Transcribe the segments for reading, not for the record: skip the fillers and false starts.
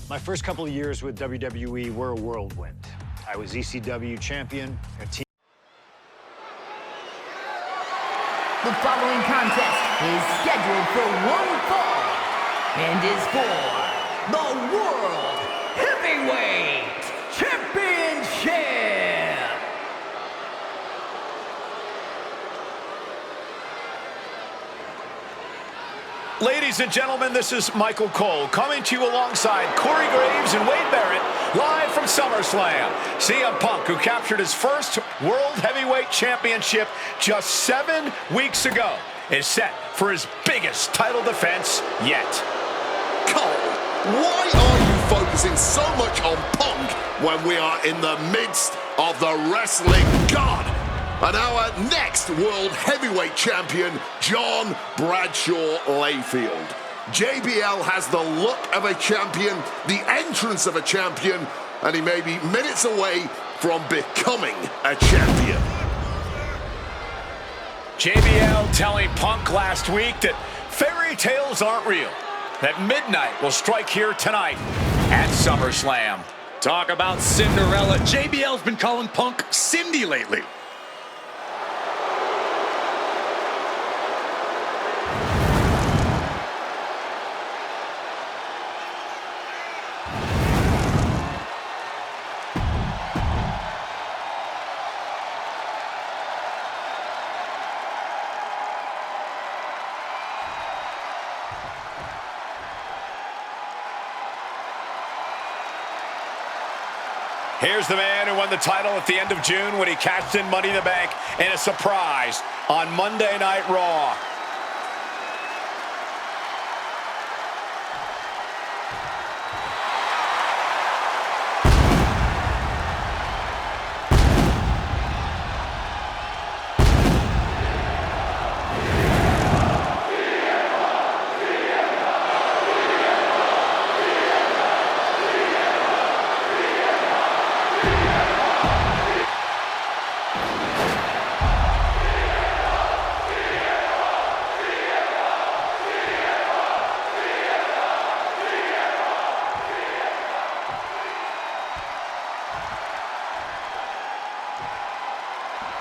My first couple of years with WWE were a whirlwind. I was ECW champion, a team. The following contest is scheduled for one fall and is for the World Heavyweight Championship. Ladies and gentlemen, this is Michael Cole coming to you alongside Corey Graves and Wade Barrett, live from SummerSlam. CM Punk, who captured his first World Heavyweight Championship just 7 weeks ago, is set for his biggest title defense yet. Cole, why are you focusing so much on Punk when we are in the midst of the wrestling god? And our next World Heavyweight Champion, John Bradshaw Layfield. JBL has the look of a champion, the entrance of a champion, and he may be minutes away from becoming a champion. JBL telling Punk last week that fairy tales aren't real, that midnight will strike here tonight at SummerSlam. Talk about Cinderella. JBL's been calling Punk Cindy lately. Here's the man who won the title at the end of June when he cashed in Money in the Bank in a surprise on Monday Night Raw.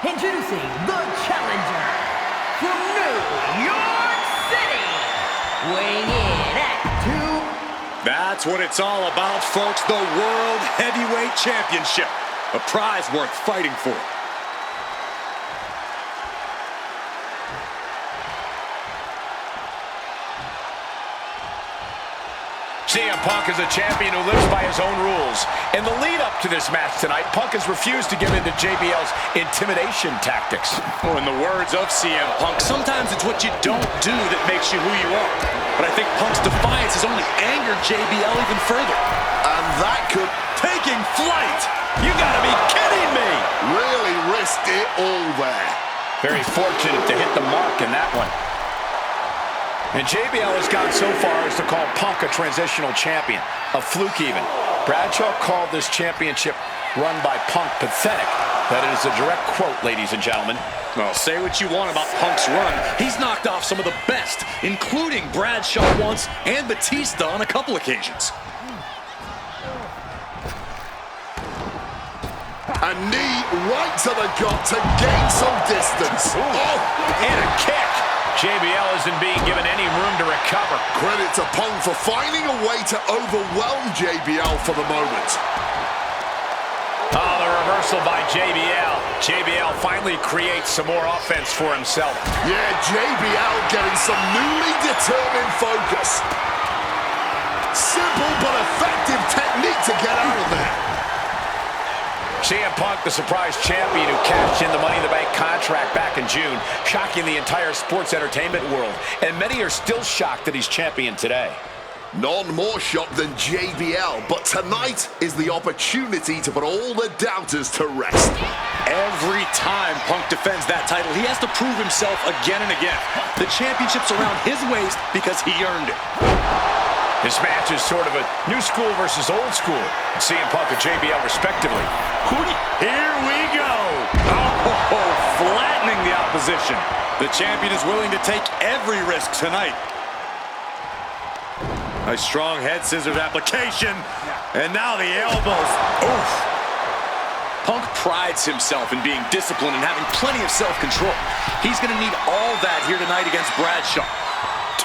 Introducing the challenger from New York City, weighing in at 2. That's what it's all about, folks. The World Heavyweight Championship. A prize worth fighting for. CM Punk is a champion who lives by his own rules. In the lead-up to this match tonight, Punk has refused to give in to JBL's intimidation tactics. Oh, in the words of CM Punk, sometimes it's what you don't do that makes you who you are. But I think Punk's defiance has only angered JBL even further. And that could... Taking flight! You gotta be kidding me! really risked it all there. Very fortunate to hit the mark in that one. And JBL has gone so far as to call Punk a transitional champion, a fluke even. Bradshaw called this championship run by Punk pathetic. That is a direct quote, ladies and gentlemen. Well, say what you want about Punk's run. He's knocked off some of the best, including Bradshaw once and Batista on a couple occasions. A knee right to the gut to gain some distance. Oh, and a kick. JBL isn't being given any room to recover. Credit to Punk for finding a way to overwhelm JBL for the moment. Oh, the reversal by JBL. JBL finally creates some more offense for himself. Yeah, JBL getting some newly determined focus. Simple but effective technique to get out of there. CM Punk, the surprise champion who cashed in the Money in the Bank contract back in June, shocking the entire sports entertainment world. And many are still shocked that he's champion today. None more shocked than JBL, but tonight is the opportunity to put all the doubters to rest. Every time Punk defends that title, he has to prove himself again and again. The championship's around his waist because he earned it. This match is sort of a new school versus old school. CM Punk and JBL respectively. Here we go. Oh, flattening the opposition. The champion is willing to take every risk tonight. Nice strong head scissors application. And now the elbows. Oof. Punk prides himself in being disciplined and having plenty of self-control. He's going to need all that here tonight against Bradshaw.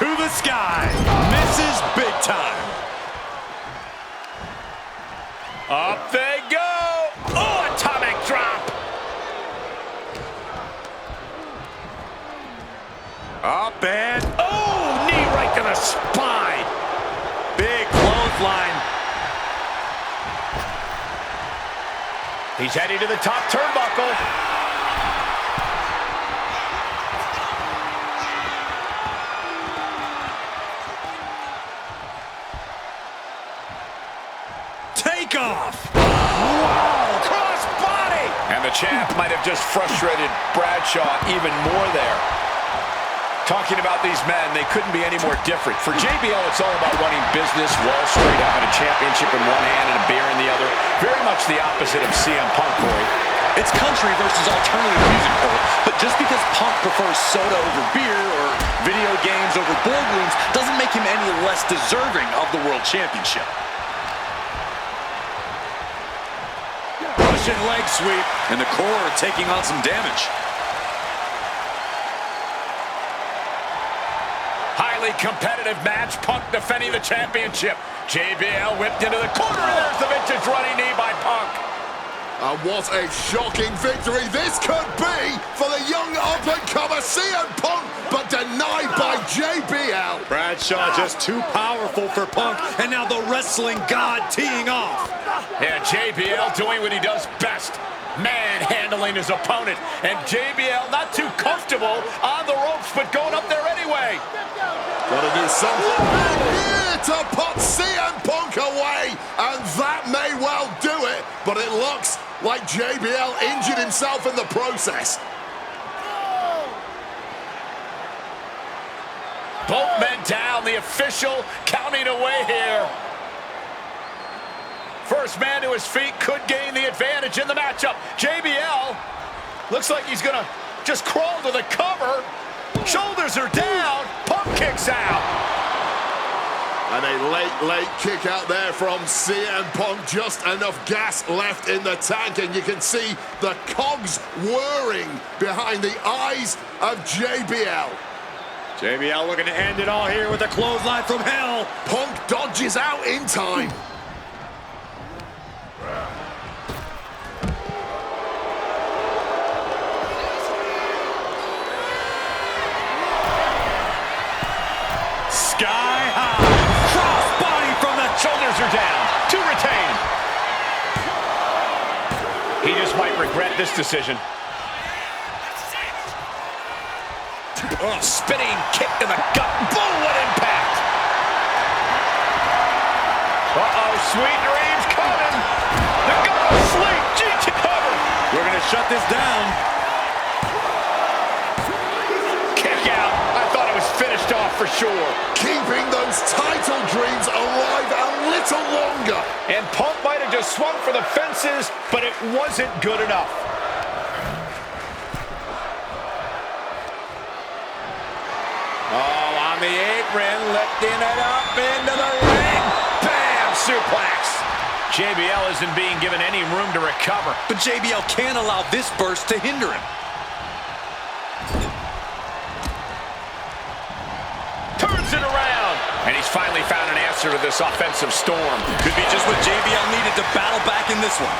To the sky. Misses big time. Up they go. Oh, atomic drop. Up and, oh, knee right to the spine. Big clothesline. He's heading to the top turnbuckle. Takeoff. Wow, cross body. And the champ might have just frustrated Bradshaw even more there. Talking about these men, they couldn't be any more different. For JBL, it's all about running business, Wall Street, having a championship in one hand and a beer in the other. Very much the opposite of CM Punk, Corey. It's country versus alternative music, Cole. But just because Punk prefers soda over beer or video games over boardrooms doesn't make him any less deserving of the World Championship. Russian leg sweep, and the core taking on some damage. Highly competitive match. Punk defending the championship. JBL whipped into the corner, and there's the vintage running knee by Punk. And what a shocking victory this could be for the young up-and-comer CM Punk, but denied by JBL. Bradshaw just too powerful for Punk, and now the wrestling god teeing off. Yeah, JBL doing what he does best. Manhandling his opponent. And JBL not too comfortable on the ropes, but going up there anyway. Gotta do something here to put CM Punk away, and that may well do it, but it looks like JBL injured himself in the process. Both men down, the official counting away here. First man to his feet could gain the advantage in the matchup. JBL looks like he's gonna just crawl to the cover. Shoulders are down. Punk kicks out. And a late kick out there from CM Punk. Just enough gas left in the tank, and you can see the cogs whirring behind the eyes of JBL. JBL looking to end it all here with a clothesline from hell. Punk dodges out in time. Sky high. Cross body from the Shoulders are down. To retain. He just might regret this decision. Oh, spinning kick to the gut. Boom, what impact. Uh-oh, sweet dreams coming. The god of sleep. GT cover. We're going to shut this down. Kick out. I thought it was finished off for sure. Keeping those title dreams alive a little longer. And Punk might have just swung for the fences, but it wasn't good enough. Oh, on the apron, lifting it up into the ring. Bam! Suplex. JBL isn't being given any room to recover. But JBL can't allow this burst to hinder him. Turns it around. And he's finally found an answer to this offensive storm. Could be just what JBL needed to battle back in this one.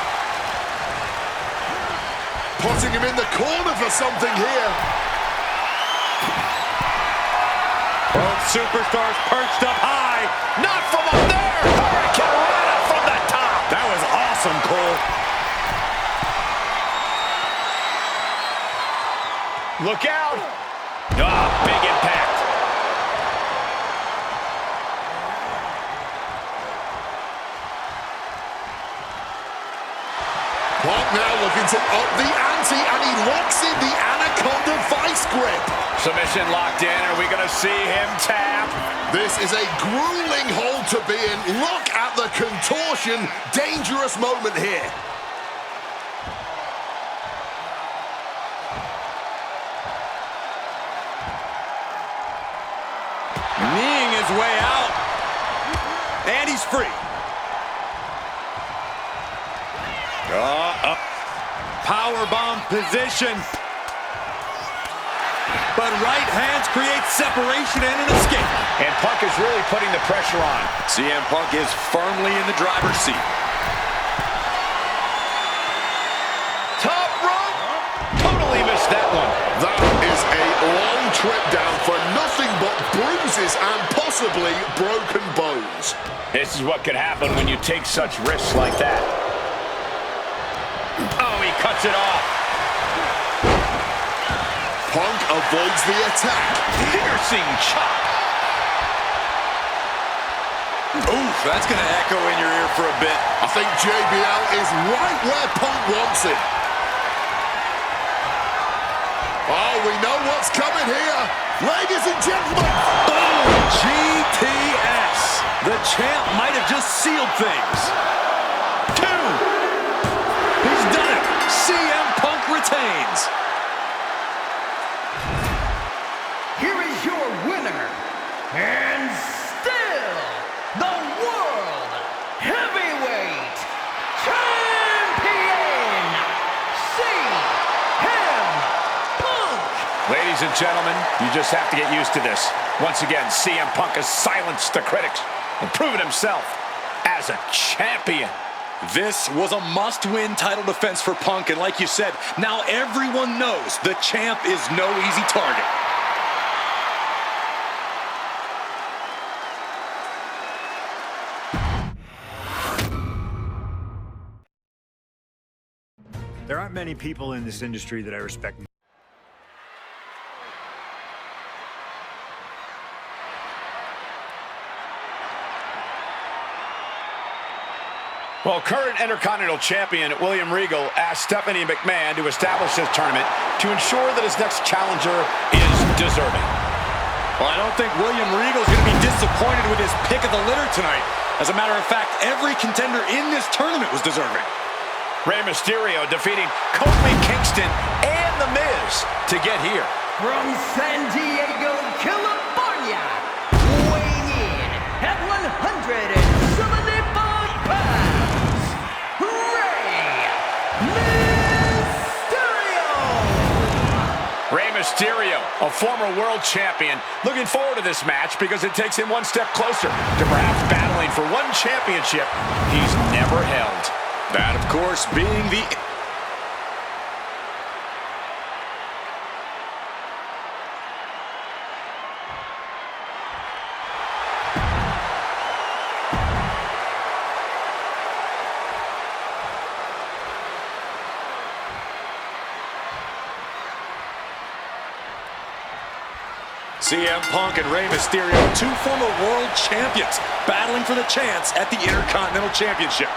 Putting him in the corner for something here. Both superstars perched up high. Not from up there. Hurricane Rana from the top. That was awesome, Cole. Look out. Ah, big impact. Punk now looking to up the ante, and he locks in the Anaconda vice grip. Submission locked in. Are we going to see him tap? This is a grueling hold to be in. Look at the contortion. Dangerous moment here. Kneeing his way out. he's free. Powerbomb position. But right hands create separation and an escape. And Punk is really putting the pressure on. CM Punk is firmly in the driver's seat. Top rope. Totally missed that one. That is a long trip down for nothing but bruises and possibly broken bones. This is what could happen when you take such risks like that. Oh, he cuts it off. Punk avoids the attack. Piercing chop. Oof, that's going to echo in your ear for a bit. I think JBL is right where Punk wants him. Oh, we know what's coming here. Ladies and gentlemen. Boom! GTS. The champ might have just sealed things. 2. He's done it. CM Punk retains. Here is your winner, and still the World Heavyweight Champion, CM Punk. Ladies and gentlemen, you just have to get used to this. Once again, CM Punk has silenced the critics and proven himself as a champion. This was a must-win title defense for Punk, and like you said, now everyone knows the champ is no easy target. There aren't many people in this industry that I respect. Well, current Intercontinental Champion William Regal asked Stephanie McMahon to establish this tournament to ensure that his next challenger is deserving. Well, I don't think William Regal's going to be disappointed with his pick of the litter tonight. As a matter of fact, every contender in this tournament was deserving. Rey Mysterio defeating Kofi Kingston and The Miz to get here. From San Diego, California, weighing in at 175 pounds, Rey Mysterio, a former world champion, looking forward to this match because it takes him one step closer to perhaps battling for one championship he's never held. That, of course, being the... CM Punk and Rey Mysterio, 2 former world champions, battling for the chance at the Intercontinental Championship.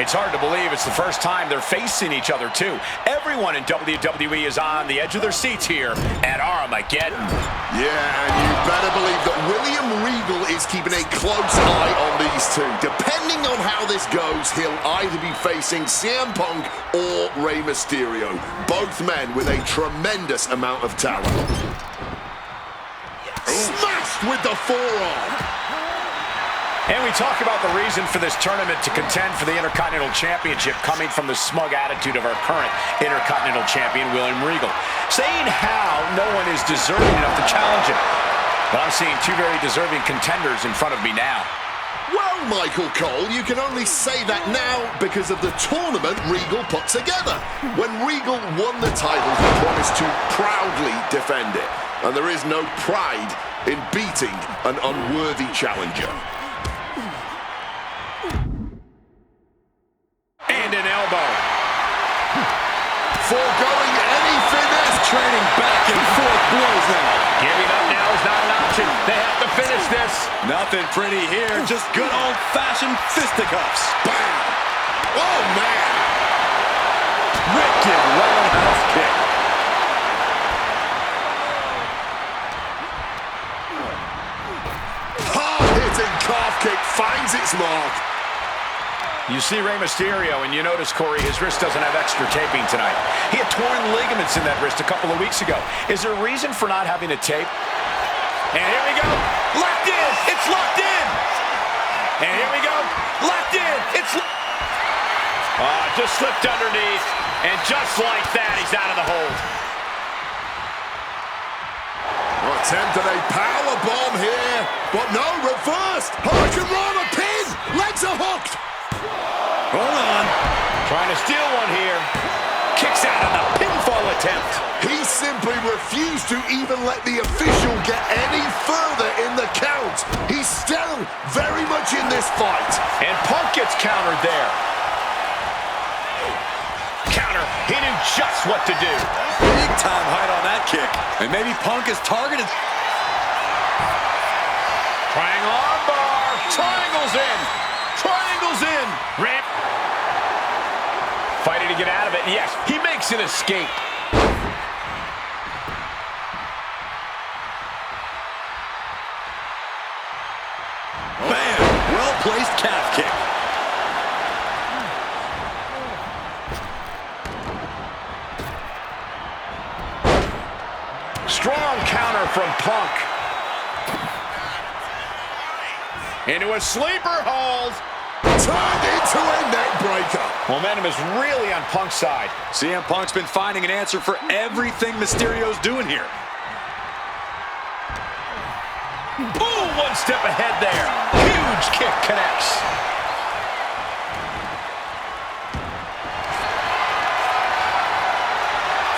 It's hard to believe it's the first time they're facing each other, too. Everyone in WWE is on the edge of their seats here at Armageddon. Yeah, and you better believe that William Regal is keeping a close eye on these two. Depending on how this goes, he'll either be facing CM Punk or Rey Mysterio. Both men with a tremendous amount of talent. Smashed with the forearm. And we talk about the reason for this tournament to contend for the Intercontinental Championship coming from the smug attitude of our current Intercontinental Champion, William Regal, saying how no one is deserving enough to challenge him. But I'm seeing 2 very deserving contenders in front of me now. Well, Michael Cole, you can only say that now because of the tournament Regal put together. When Regal won the title, he promised to proudly defend it. And there is no pride in beating an unworthy challenger. And an elbow. Foregoing any finesse. Trading back and forth blows now. Giving up now is not an option. They have to finish this. Nothing pretty here, just good old-fashioned fisticuffs. Bam! Oh, man! Wicked roundhouse kick. Hard-hitting calf kick finds its mark. You see Rey Mysterio, and you notice, Corey, his wrist doesn't have extra taping tonight. He had torn ligaments in that wrist a couple of weeks ago. Is there a reason for not having a tape? And here we go. Locked in. It's locked in. And here we go. Locked in. It's... just slipped underneath. And just like that, he's out of the hold. Attempted a power bomb here, but no, reversed. Hurricane Rana pin. Legs are hooked. Hold on. Trying to steal one here. Kicks out on the pinfall attempt. He simply refused to even let the official get any further in the count. He's still very much in this fight. And Punk gets countered there. Counter. He knew just what to do. Big time height on that kick. And maybe Punk is targeted. Triangle armbar. Triangles in. Triangles in. Rip. Fighting to get out of it. Yes, he makes an escape. Man, well-placed calf kick. Strong counter from Punk. Into a sleeper hold. Turned into a neck breaker. Momentum is really on Punk's side. CM Punk's been finding an answer for everything Mysterio's doing here. Boom! One step ahead there. Huge kick connects.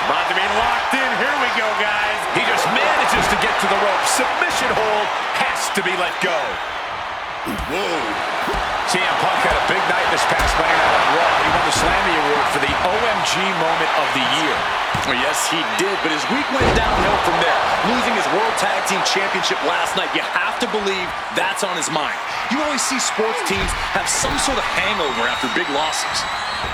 About to be locked in. Here we go, guys. He just manages to get to the rope. Submission hold has to be let go. Whoa. CM Punk had a big night this past Monday Night on Raw. He won the Slammy Award for the OMG Moment of the Year. Well, yes, he did, but his week went downhill from there. Losing his World Tag Team Championship last night, you have to believe that's on his mind. You always see sports teams have some sort of hangover after big losses.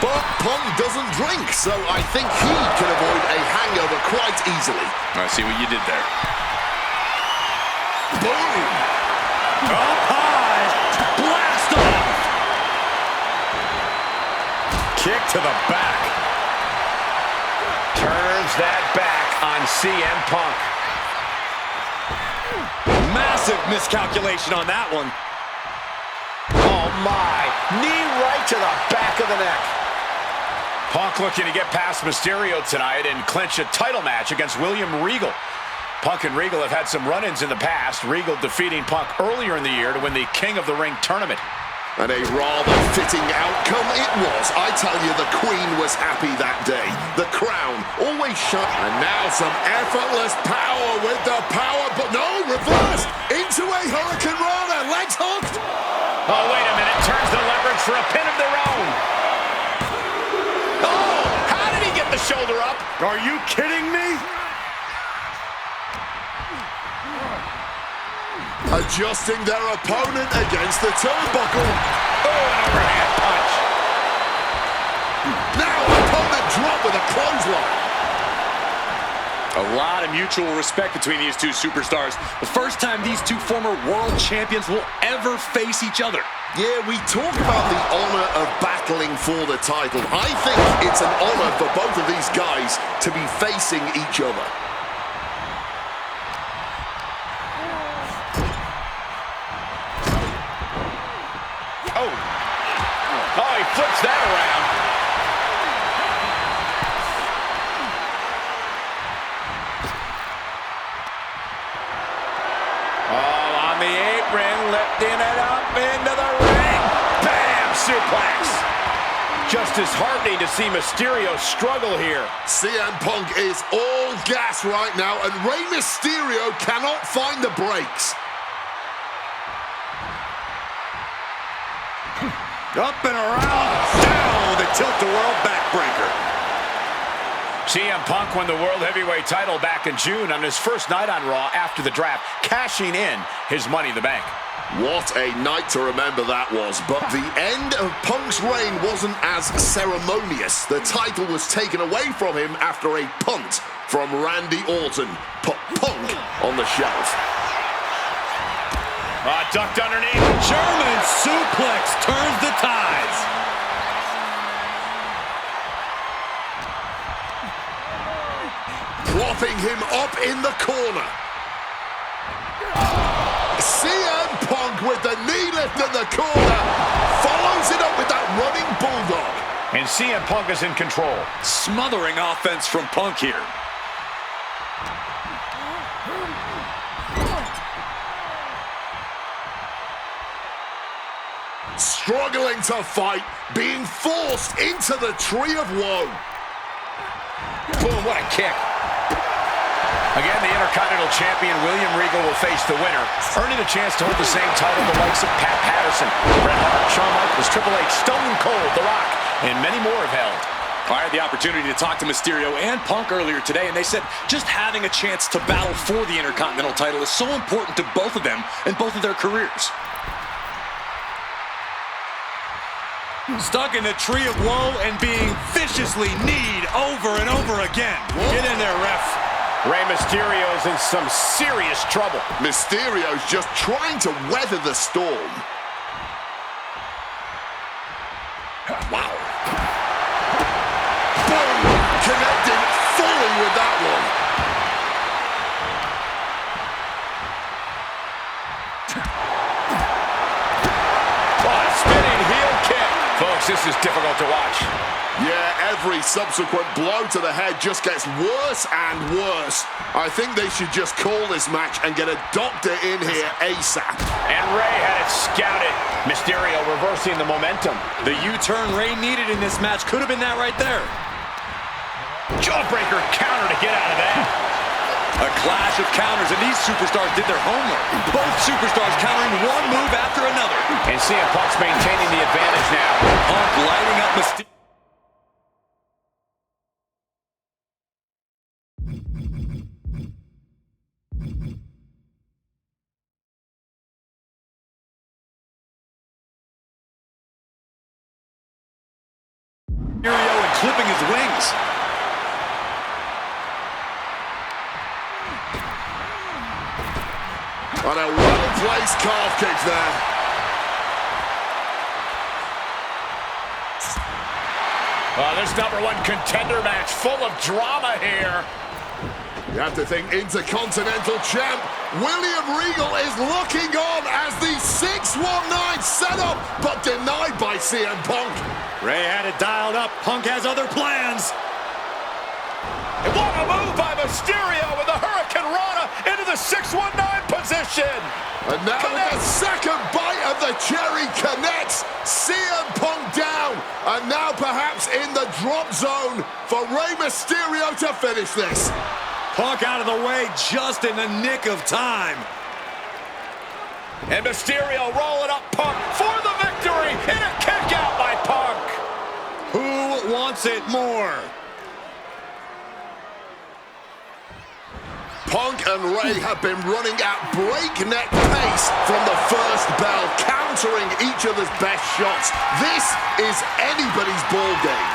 But Punk doesn't drink, so I think he can avoid a hangover quite easily. I see what you did there. Boom! Up high, blast off. Kick to the back. Turns that back on CM Punk. Massive miscalculation on that one. Oh my, knee right to the back of the neck. Punk looking to get past Mysterio tonight and clinch a title match against William Regal. Punk and Regal have had some run-ins in the past, Regal defeating Punk earlier in the year to win the King of the Ring tournament. And a rather fitting outcome it was. I tell you, the Queen was happy that day. The crown always shut. And now some effortless power with the power, but no, reversed into a Hurricane Rana, legs hooked. Oh, wait a minute, turns the leverage for a pin of their own. Oh, how did he get the shoulder up? Are you kidding me? Adjusting their opponent against the turnbuckle. Oh, an overhand punch. Now opponent dropped with a clothesline. A lot of mutual respect between these two superstars. The first time these two former world champions will ever face each other. Yeah, we talk about the honor of battling for the title. I think it's an honor for both of these guys to be facing each other. Oh, he flips that around. Oh, on the apron, lifting it up into the ring. Bam! Suplex. Just disheartening to see Mysterio struggle here. CM Punk is all gas right now, and Rey Mysterio cannot find the brakes. Up and around, down with a tilt-the-world backbreaker. CM Punk won the World Heavyweight title back in June on his first night on Raw after the draft, cashing in his Money in the Bank. What a night to remember that was, but the end of Punk's reign wasn't as ceremonious. The title was taken away from him after a punt from Randy Orton. Put Punk on the shelf. Ducked underneath. German suplex turns the tides. Propping him up in the corner. CM Punk with the knee lift in the corner. Follows it up with that running bulldog. And CM Punk is in control. Smothering offense from Punk here. Struggling to fight, being forced into the tree of woe. Boom, what a kick. Again, the Intercontinental Champion, William Regal, will face the winner, earning a chance to hold the same title the likes of Pat Patterson, Bret Hart, Shawn Michaels, Triple H, Stone Cold, The Rock, and many more have held. I had the opportunity to talk to Mysterio and Punk earlier today, and they said just having a chance to battle for the Intercontinental title is so important to both of them and both of their careers. Stuck in the tree of woe and being viciously kneed over and over again. Get in there, ref. Rey Mysterio's in some serious trouble. Mysterio's just trying to weather the storm. Wow. Boom! Connected fully with that one. Oh, a spinning heel kick. Folks, this is difficult to watch. Yeah, every subsequent blow to the head just gets worse and worse. I think they should just call this match and get a doctor in here ASAP. And Rey had it scouted. Mysterio reversing the momentum. The U-turn Rey needed in this match could have been that right there. Jawbreaker counter to get out of that. A clash of counters, and these superstars did their homework. Both superstars countering one move after another. And CM Punk's maintaining the advantage now. Punk lighting up Mysterio. And clipping his wings. On a well-placed calf kick there. This #1 contender match full of drama here. You have to think Intercontinental Champ William Regal is looking on as the 619 setup, but denied by CM Punk. Rey had it dialed up. Punk has other plans. And what a move by Mysterio with the Hurricane Rana into the 619 position. And now the second bite of the cherry connects. CM Punk down. And now perhaps in the drop zone for Rey Mysterio to finish this. Punk out of the way just in the nick of time. And Mysterio rolling up Punk for the victory. And a kick out by Punk. Who wants it more? Punk and Rey have been running at breakneck pace from the first bell, countering each other's best shots. This is anybody's ball game.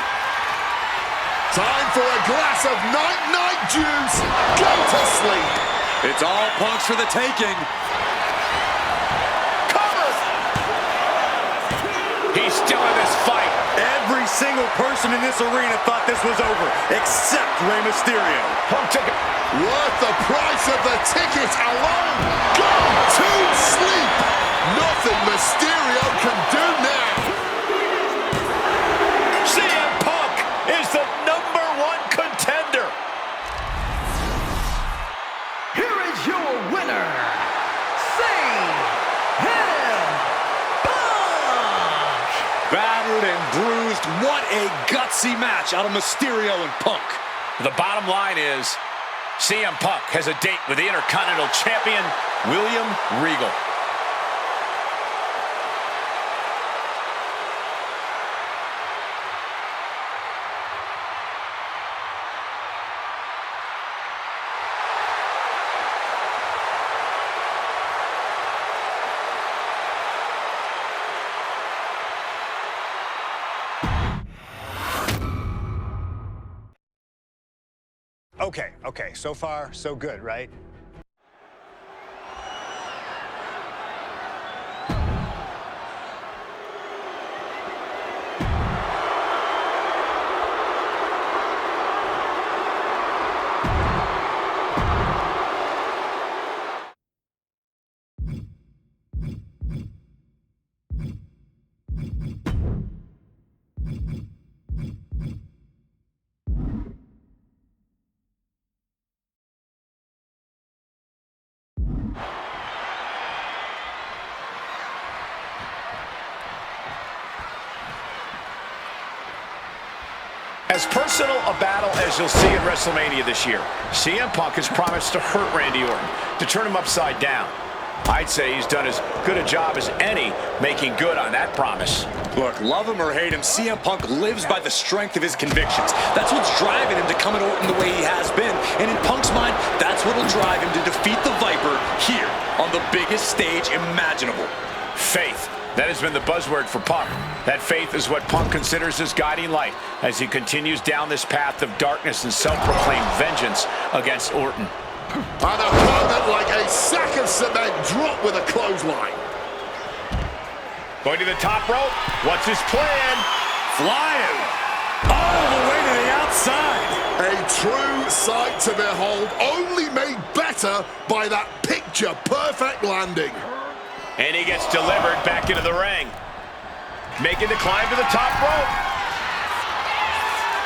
Time for a glass of night-night juice. Go to sleep. It's all Punk's for the taking. Cover! He's still in this fight. Every single person in this arena thought this was over, except Rey Mysterio. Punk took it. Worth the price of the ticket alone. Go to sleep. Nothing Mysterio can do now. CM Punk is the #1 contender. Here is your winner, CM Punk! Battered and bruised. What a gutsy match out of Mysterio and Punk. The bottom line is CM Punk has a date with the Intercontinental Champion, William Regal. Okay, so far, so good, right? As personal a battle as you'll see in WrestleMania this year, CM Punk has promised to hurt Randy Orton, to turn him upside down. I'd say he's done as good a job as any making good on that promise. Look, love him or hate him, CM Punk lives by the strength of his convictions. That's what's driving him to come at Orton the way he has been. And in Punk's mind, that's what'll drive him to defeat the Viper here on the biggest stage imaginable. Faith. That has been the buzzword for Punk. That faith is what Punk considers his guiding light as he continues down this path of darkness and self-proclaimed vengeance against Orton. And opponent like a sack of cement dropped with a clothesline. Going to the top rope. What's his plan? Flying all the way to the outside. A true sight to behold, only made better by that picture-perfect landing. And he gets delivered back into the ring. Making the climb to the top rope.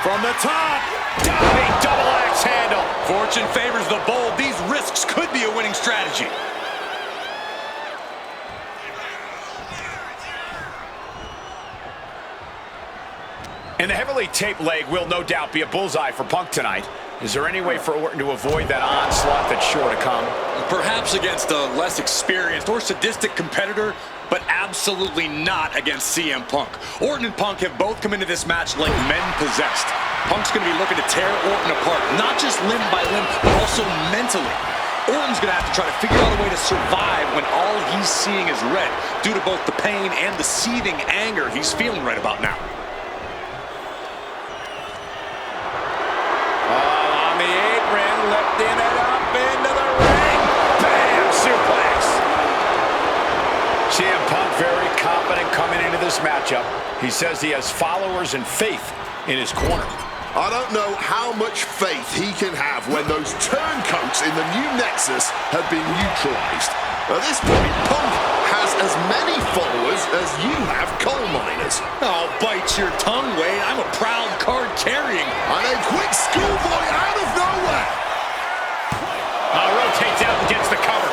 From the top. Diving double axe handle. Fortune favors the bold. These risks could be a winning strategy. And the heavily taped leg will no doubt be a bullseye for Punk tonight. Is there any way for Orton to avoid that onslaught that's sure to come? Perhaps against a less experienced or sadistic competitor, but absolutely not against CM Punk. Orton and Punk have both come into this match like men possessed. Punk's going to be looking to tear Orton apart, not just limb by limb, but also mentally. Orton's going to have to try to figure out a way to survive when all he's seeing is red, due to both the pain and the seething anger he's feeling right about now. Lifting it up into the ring. Bam! Suplex. CM Punk very confident coming into this matchup. He says he has followers and faith in his corner. I don't know how much faith he can have when those turncoats in the new Nexus have been neutralized. At this point, Punk has as many followers as you have coal miners. Oh, bite your tongue, Wade. I'm a proud card carrying. And a quick schoolboy out of nowhere. Rotates out and gets the cover.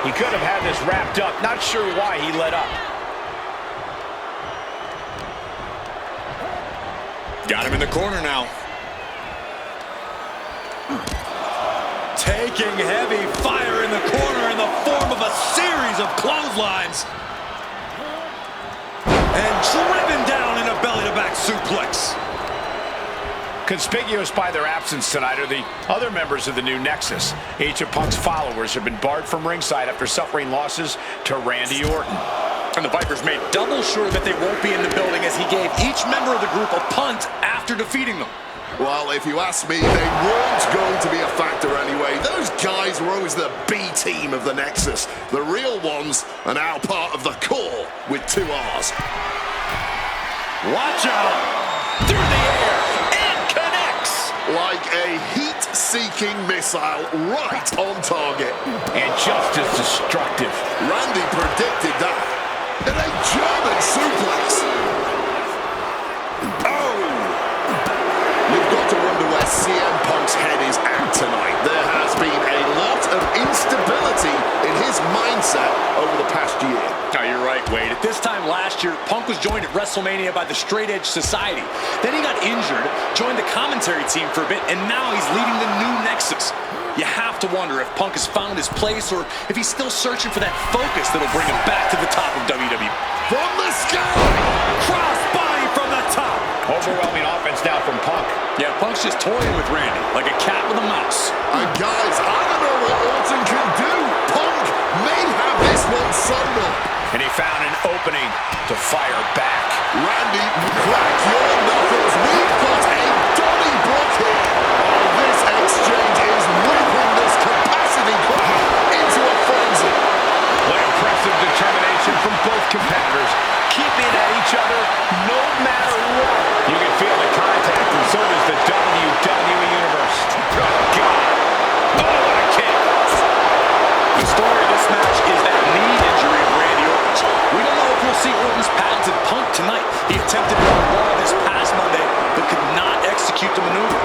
He could have had this wrapped up. Not sure why he let up. Got him in the corner now. Taking heavy fire in the corner in the form of a series of clotheslines. And driven down in a belly-to-back suplex. Conspicuous by their absence tonight are the other members of the new Nexus. Each of Punk's followers have been barred from ringside after suffering losses to Randy Orton. And the Vipers made double sure that they won't be in the building as he gave each member of the group a punt after defeating them. Well, if you ask me, they weren't going to be a factor anyway. Those guys were always the B team of the Nexus. The real ones are now part of the core with 2 R's. Watch out! Through the air! Like a heat-seeking missile right on target. And just as destructive. Randy predicted that. And a German suplex. Oh! You've got to wonder where CM Punk's head is at tonight. There has been a lot of instability in his mindset over the past year. No, you're right, Wade. At this time last year, Punk was joined at WrestleMania by the Straight Edge Society. Then he got injured, joined the commentary team for a bit, and now he's leading the new Nexus. You have to wonder if Punk has found his place or if he's still searching for that focus that'll bring him back to the top of WWE. From the sky! Crossbody from the top! Overwhelming offense now from Punk. Yeah, Punk's just toying with Randy, like a cat with a mouse. And guys, I don't know what Orton can do. Punk may have this one sewn up. And he found an opening to fire back. Randy, crack your knuckles. We've got a Donnybrook here. Oh, this exchange is whipping this capacity crowd into a frenzy. What impressive determination from both competitors, keeping at each other no matter what. You can feel the contact, and so does the WWE Universe. Oh, God. Oh, what a kick. The story of this match is that knee injury of Randy Orton. We don't know if we'll see Orton's patented Punk tonight. He attempted it on Raw this past Monday, but could not execute the maneuver.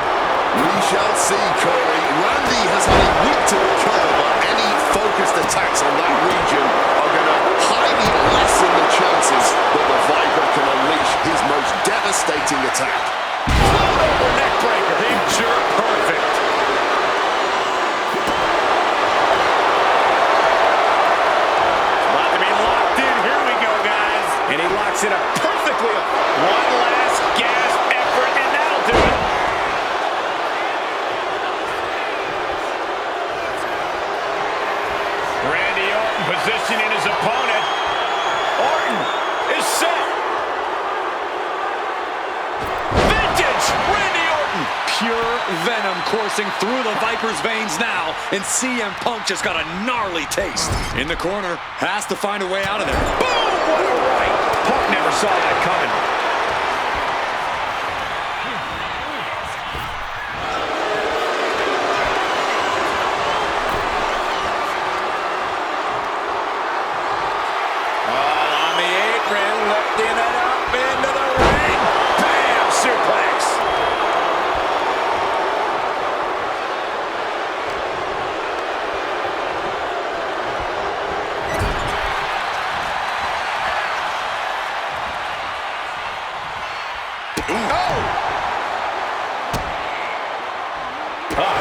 We shall see, Corey. Randy has had a week to recover, but any focused attacks on that region are going to highly lessen the chances that the Viper can unleash his most devastating devastating attack. Float over neck breaker. Picture perfect. About to be locked in. Here we go, guys. And he locks it up perfectly. One last gasp effort, and that'll do it. Randy Orton positioning his opponent. Orton is set. Vintage Randy Orton. Pure venom coursing through the Viper's veins now, and CM Punk just got a gnarly taste. In the corner, has to find a way out of there. Boom! What a right. Punk never saw that coming. On the apron, lifting it up into the ring. Bam! Suplex.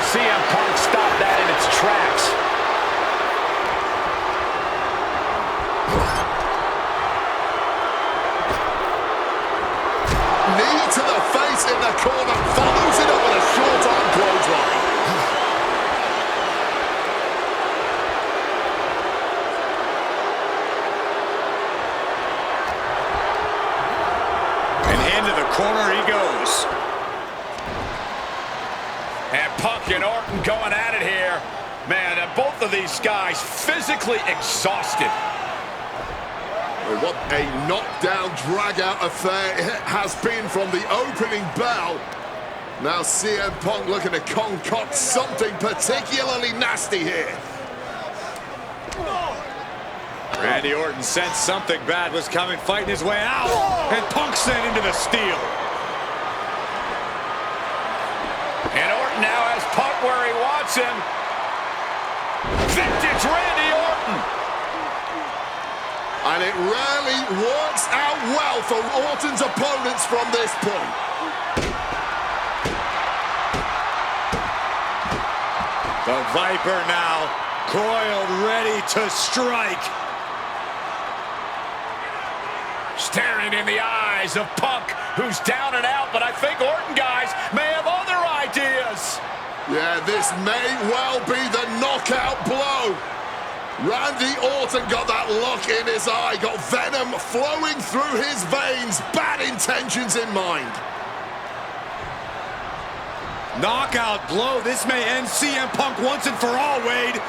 CM Punk stopped that in its tracks. Knee to the face in the corner, follows it up with a short arm clothesline. And into the corner he goes. And Punk and Orton going at it here. Man, both of these guys physically exhausted. What a knockdown, drag-out affair it has been from the opening bell. Now CM Punk looking to concoct something particularly nasty here. Randy Orton sensed something bad was coming, fighting his way out. And Punk sent into the steel. And Orton now has Punk where he wants him. Vintage Randy Orton. And it rarely works out well for Orton's opponents from this point. The Viper now coiled, ready to strike. Staring in the eyes of Punk, who's down and out, but I think Orton, guys, may have other ideas. Yeah, this may well be the knockout blow. Randy Orton got that look in his eye, got venom flowing through his veins, bad intentions in mind. Knockout blow. This may end CM Punk once and for all, Wade.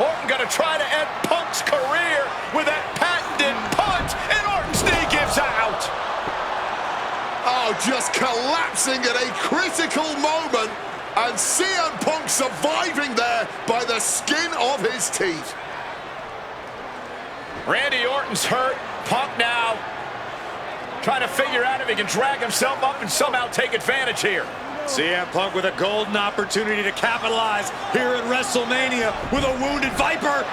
Orton gonna try to end Punk's career with that patented punch, and Orton's knee gives out. Oh, just collapsing at a critical moment, and CM Punk surviving there by the skin of his teeth. Randy Orton's hurt. Punk now trying to figure out if he can drag himself up and somehow take advantage here. CM Punk with a golden opportunity to capitalize here at WrestleMania with a wounded Viper.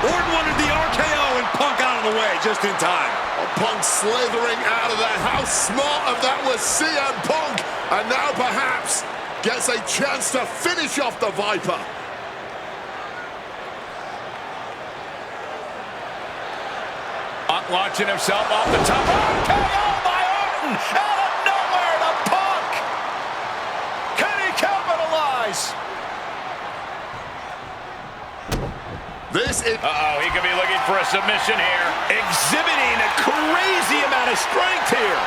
Orton wanted the RKO and Punk out of the way just in time. Punk slithering out of there. How smart of that was CM Punk. And now perhaps gets a chance to finish off the Viper. Punk launching himself off the top. RKO by Orton! Out of nowhere to Punk! Can he capitalize? This is... Uh-oh, he could be looking for a submission here. Exhibiting a crazy amount of strength here.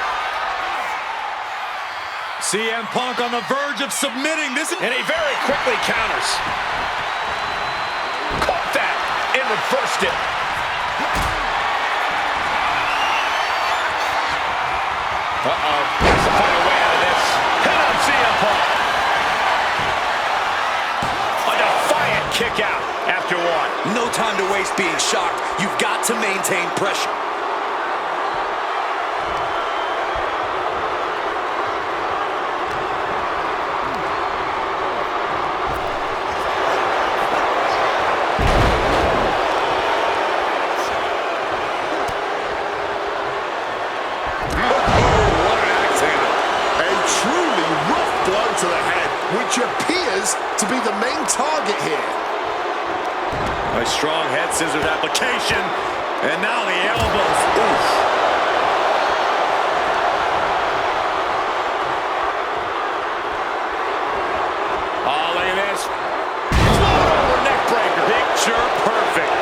CM Punk on the verge of submitting. And he very quickly counters. Caught that and reversed it. Uh-oh, has to find a way out of this. Hit on CM Punk. A defiant kick out after one. No time to waste being shocked. You've got to maintain pressure. which appears to be the main target here. A strong head scissors application, and now the elbows. Oof. Oh, look at this. Float over neck breaker. Picture perfect.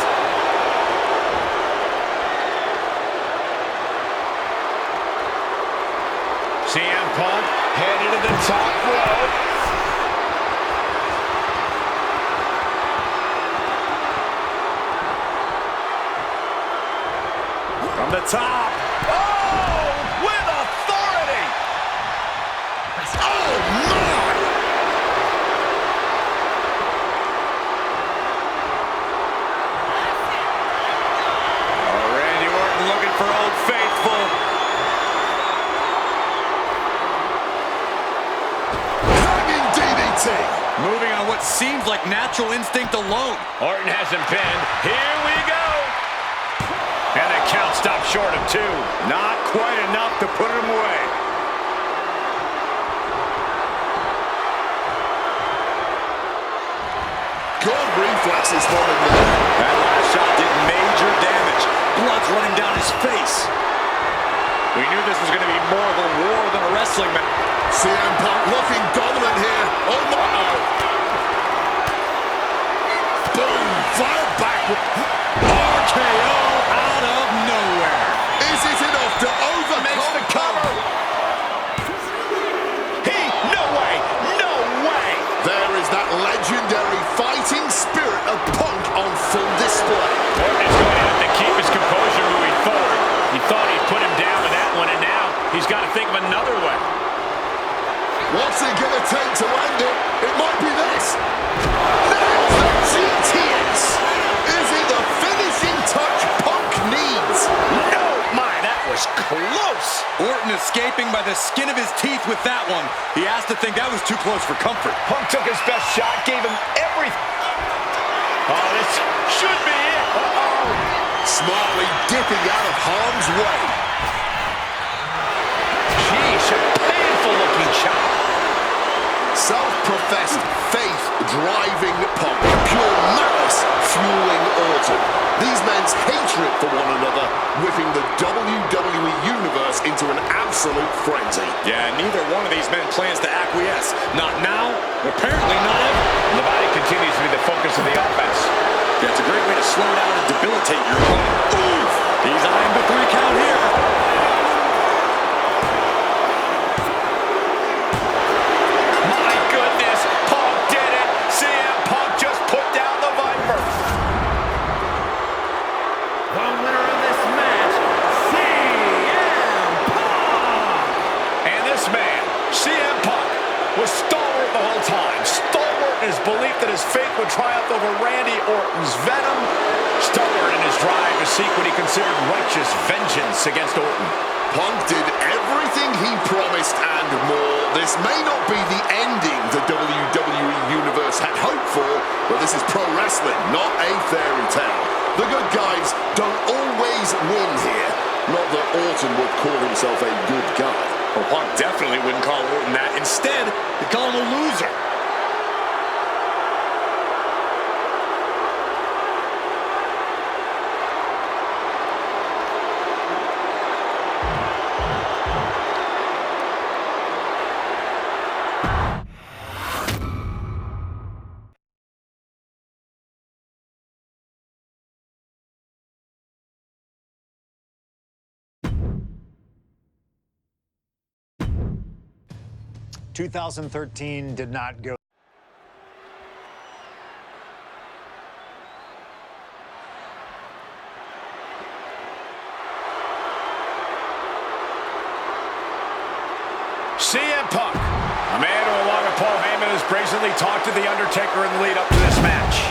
CM Punk headed to the top rope. From the top. Oh, with authority. Oh, my! Oh, Randy Orton looking for Old Faithful. Hanging DDT. Moving on what seems like natural instinct alone. Orton has him pinned. Here we go. And the count stopped short of 2. Not quite enough to put him away. Good reflexes from him there. That last shot did major damage. Blood's running down his face. We knew this was going to be more of a war than a wrestling match. CM Punk looking dominant here. Oh, my. Boom. Fire back with RKO out of nowhere. Is it enough to overcome? Makes the cover. No way. No way. There is that legendary fighting spirit of Punk on full display. Orton is going to have to keep his composure moving forward. He thought he'd put him down with that one, and now he's got to think of another way. What's it going to take to end it? It might be this. Nails the GTS. Is it the finishing touch Punk needs? No, my, that was close. Orton escaping by the skin of his teeth with that one. He has to think that was too close for comfort. Punk took his best shot, gave him everything. Oh, this should be it. Uh-oh. Smartly dipping out of harm's way. Sheesh, a painful-looking shot. Self-professed faith driving Punk. Pure malice fueling Orton. These men's hatred for one another whipping the WWE Universe into an absolute frenzy. Yeah, neither one of these men plans to acquiesce. Not now, apparently not ever. The body continues to be the focus of the offense. Yeah, it's a great way to slow down and debilitate your opponent. Oof! He's eyeing the 3 count here. My goodness, Punk did it. CM Punk just put down the Viper. The winner of this match, CM Punk! And this man, CM Punk, was stalwart the whole time. Stalwart in his belief that his fate would triumph over Randy Orton's venom. Stalwart in his drive to seek what he considered righteous vengeance against Orton. Punk did everything he promised and more. This may not be the ending the WWE Universe had hoped for, but this is pro wrestling, not a fairy tale. The good guys don't always win here. Not that Orton would call himself a good guy. Well, Punk definitely wouldn't call Orton that. Instead, he'd call him a loser. ...2013 did not go... CM Punk, a man who, along with Paul Heyman, has brazenly talked to The Undertaker in the lead up to this match.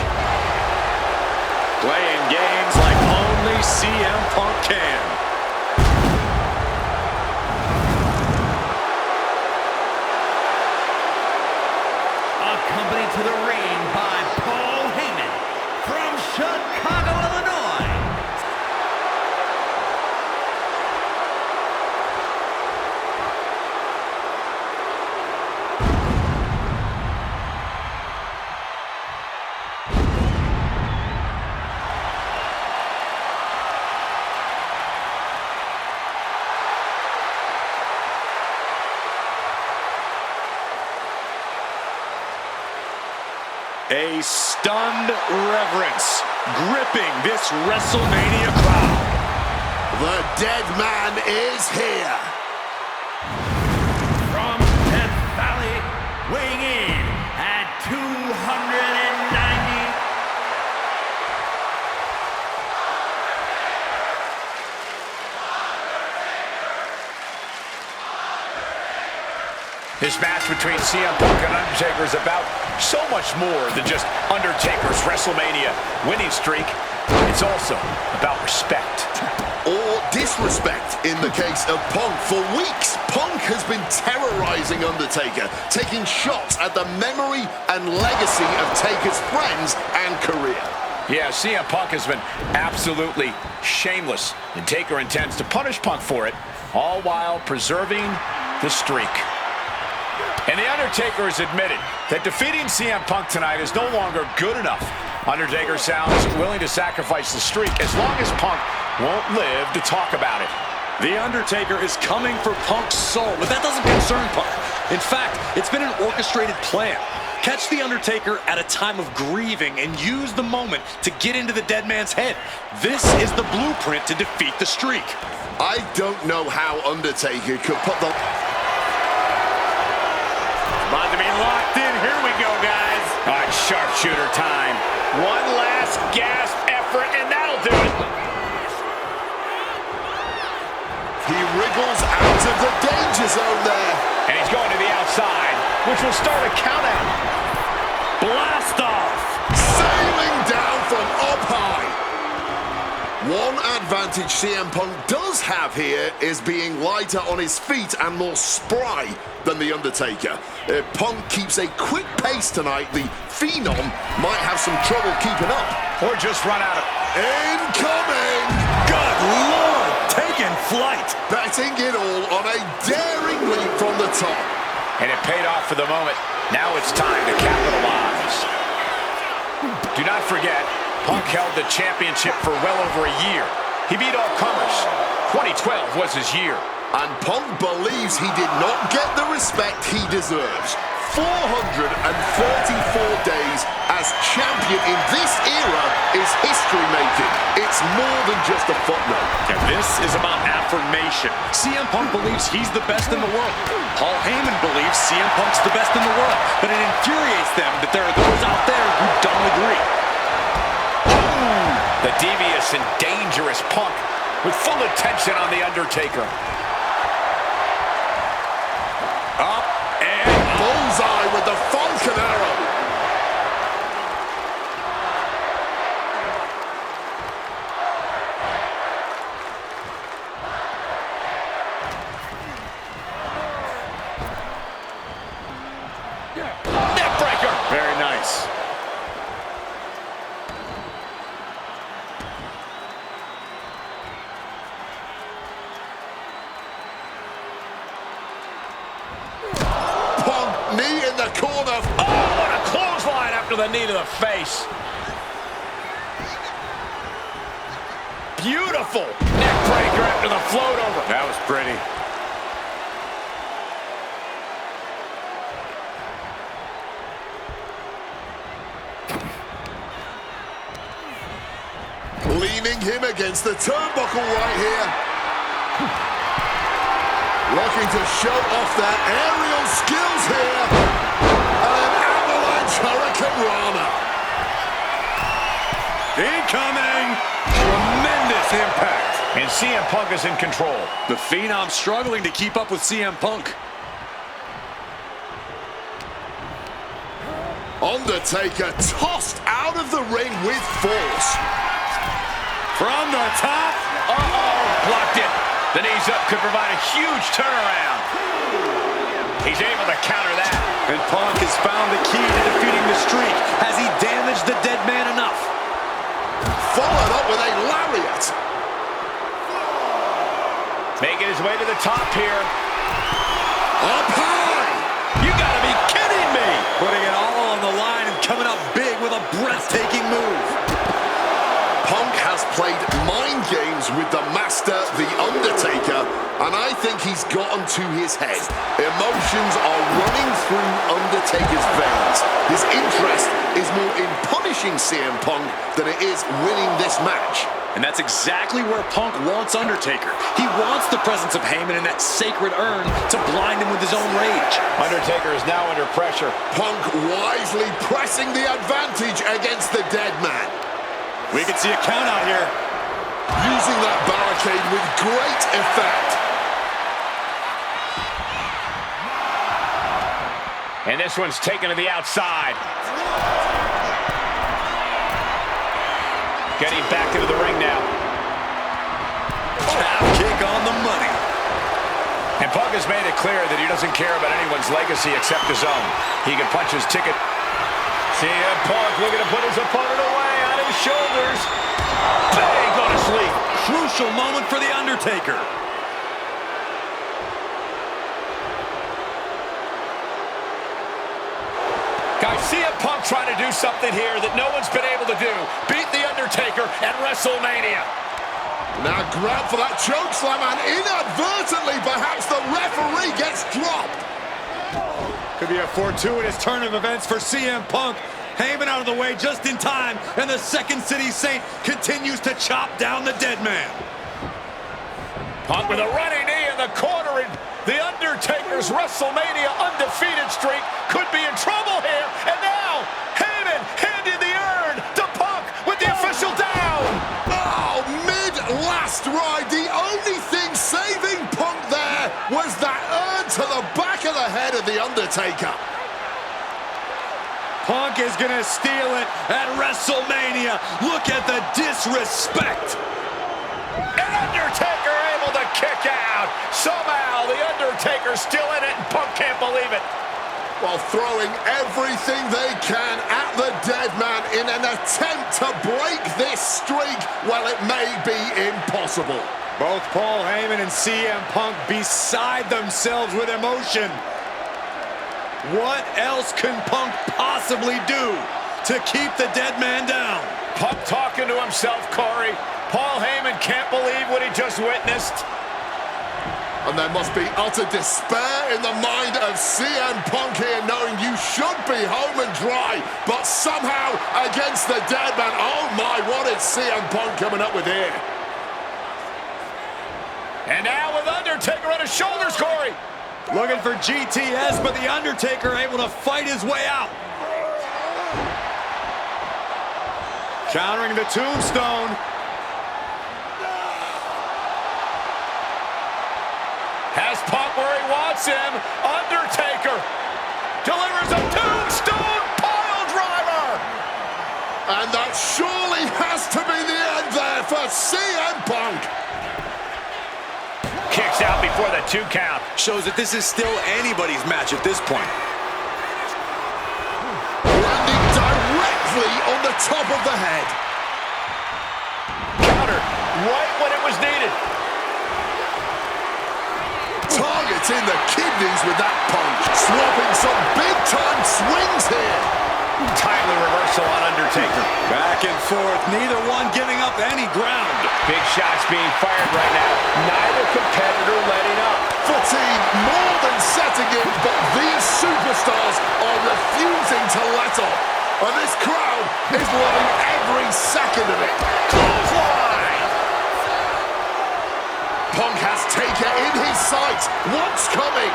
Playing games like only CM Punk can. Accompanied to the ring by Paul Heyman from Chicago, Illinois. A stunned reverence gripping this WrestleMania crowd. The dead man is here. From Death Valley, weighing in at 290. This match between CM Punk and Undertaker is about so much more than just Undertaker's WrestleMania winning streak. It's also about respect. Or disrespect in the case of Punk. For weeks, Punk has been terrorizing Undertaker, taking shots at the memory and legacy of Taker's friends and career. Yeah, CM Punk has been absolutely shameless, and Taker intends to punish Punk for it, all while preserving the streak. And The Undertaker has admitted that defeating CM Punk tonight is no longer good enough. Undertaker sounds willing to sacrifice the streak as long as Punk won't live to talk about it. The Undertaker is coming for Punk's soul, but that doesn't concern Punk. In fact, it's been an orchestrated plan. Catch The Undertaker at a time of grieving and use the moment to get into the dead man's head. This is the blueprint to defeat the streak. I don't know how Undertaker could put the... About to be locked in. Here we go, guys. All right, sharpshooter time. One last gasp effort, and that'll do it. He wriggles out of the danger zone there. And he's going to the outside, which will start a countdown. Blast off. Sailing down from up high. One advantage CM Punk does have here is being lighter on his feet and more spry than The Undertaker. If Punk keeps a quick pace tonight, the Phenom might have some trouble keeping up. Or just run out of... Incoming! Good Lord, taking flight. Betting it all on a daring leap from the top. And it paid off for the moment. Now it's time to capitalize. Do not forget, Punk held the championship for well over a year. He beat all comers. 2012 was his year. And Punk believes he did not get the respect he deserves. 434 days as champion in this era is history-making. It's more than just a footnote. And this is about affirmation. CM Punk believes he's the best in the world. Paul Heyman believes CM Punk's the best in the world. But it infuriates them that there are those out there who don't agree. The devious and dangerous Punk with full attention on The Undertaker. Up and Bullseye with the Falcon Arrow. Neckbreaker. very nice. Knee in the corner. Oh, what a clothesline after the knee to the face. Beautiful neckbreaker after the float over. That was pretty. Leaning him against the turnbuckle right here. Looking to show off their aerial skills here. An avalanche hurricane rana. Incoming. Tremendous impact. And CM Punk is in control. The Phenom struggling to keep up with CM Punk. Undertaker tossed out of the ring with force. From the top. Uh-oh, blocked it. The knees up could provide a huge turnaround. He's able to counter that. And Punk has found the key to defeating the streak. Has he damaged the dead man enough? Followed up with a lariat. Making his way to the top here. Up high. You gotta be kidding me. Putting it all on the line and coming up big with a breathtaking move. Punk has played mind games with the master, The Undertaker, and I think he's gotten to his head. Emotions are running through Undertaker's veins. His interest is more finishing CM Punk than it is winning this match. And that's exactly where Punk wants Undertaker. He wants the presence of Heyman in that sacred urn to blind him with his own rage. Undertaker is now under pressure. Punk wisely pressing the advantage against the dead man. We can see a count out here. Using that barricade with great effect. And this one's taken to the outside. Getting back into the ring now. Calf kick on the money. And Punk has made it clear that he doesn't care about anyone's legacy except his own. He can punch his ticket. CM Punk looking to put his opponent away on his shoulders. Bang, go to sleep. Crucial moment for The Undertaker. Guys, CM Punk trying to do something here that no one's been able to do. Beat The Undertaker at WrestleMania. Now grab for that choke slam, and inadvertently, perhaps the referee gets dropped. Could be a fortuitous turn of events for CM Punk. Heyman out of the way just in time, and the Second City Saint continues to chop down the dead man. Punk with a running knee in the corner, and The Undertaker's WrestleMania undefeated streak could be in trouble here. And now, Heyman handing the urn to Punk with the official down. Oh, mid-last ride, the only thing saving Punk there was that urn to the back of the head of The Undertaker. Punk is gonna steal it at WrestleMania. Look at the disrespect. And Undertaker able to kick out. Somehow, The Undertaker's still in it, and Punk can't believe it. While throwing everything they can at the dead man in an attempt to break this streak, well, it may be impossible. Both Paul Heyman and CM Punk beside themselves with emotion. What else can Punk possibly do to keep the dead man down? Punk talking to himself, Corey. Paul Heyman can't believe what he just witnessed. And there must be utter despair in the mind of CM Punk here, knowing you should be home and dry, but somehow against the dead man. Oh my, what is CM Punk coming up with here? And now with Undertaker on his shoulders, Corey. Looking for GTS, but The Undertaker able to fight his way out. Countering the tombstone. Has Punk where he wants him. Undertaker delivers a tombstone pile driver. And that surely has to be the end there for CM Punk. Kicks out before the 2 count. Shows that this is still anybody's match at this point. Landing directly on the top of the head. Counter right when it was needed. Targeting the kidneys with that punch. Swapping some big-time swings here. Timely reversal on Undertaker. Back and forth, neither one giving up any ground. Big shots being fired right now. Neither competitor letting up. Fatigue more than setting in, but these superstars are refusing to let up. And this crowd is loving every second of it. Clothesline! Punk has Taker in his sights. What's coming?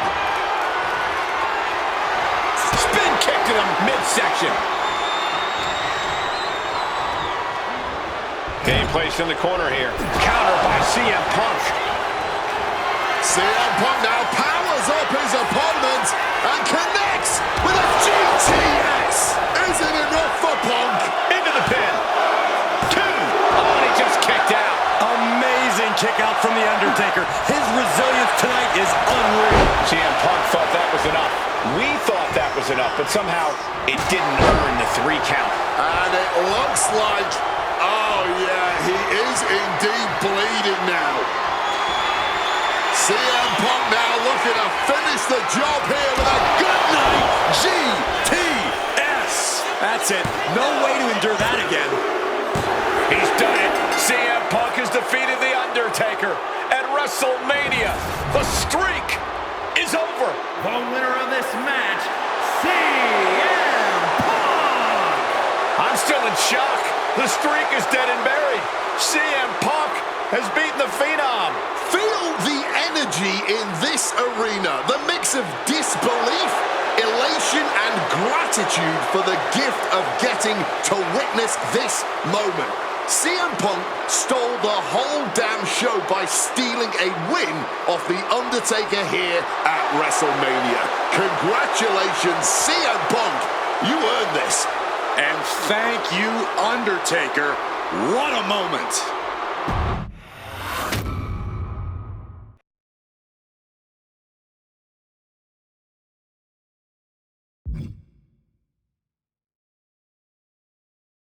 Spin kick to the midsection. Game placed in the corner here. Counter by CM Punk. CM Punk now powers up his opponent and connects with a GTS. Is it enough for Punk? Into the pin. 2. Oh, and he just kicked out. Amazing kick out from The Undertaker. His resilience tonight is unreal. CM Punk thought that was enough. We thought that was enough, but somehow it didn't earn the 3 count. And it looks like, oh yeah, he is indeed bleeding now. CM Punk now looking to finish the job here with a good night GTS. That's it. No way to endure that again. He's done it. CM Punk has defeated The Undertaker at WrestleMania. The streak is over. The winner of this match, CM Punk. I'm still in shock. The streak is dead and buried. CM Punk has beaten the Phenom. Feel the energy in this arena. The mix of disbelief, elation, and gratitude for the gift of getting to witness this moment. CM Punk stole the whole damn show by stealing a win off The Undertaker here at WrestleMania. Congratulations, CM Punk. You earned this. And thank you, Undertaker. What a moment.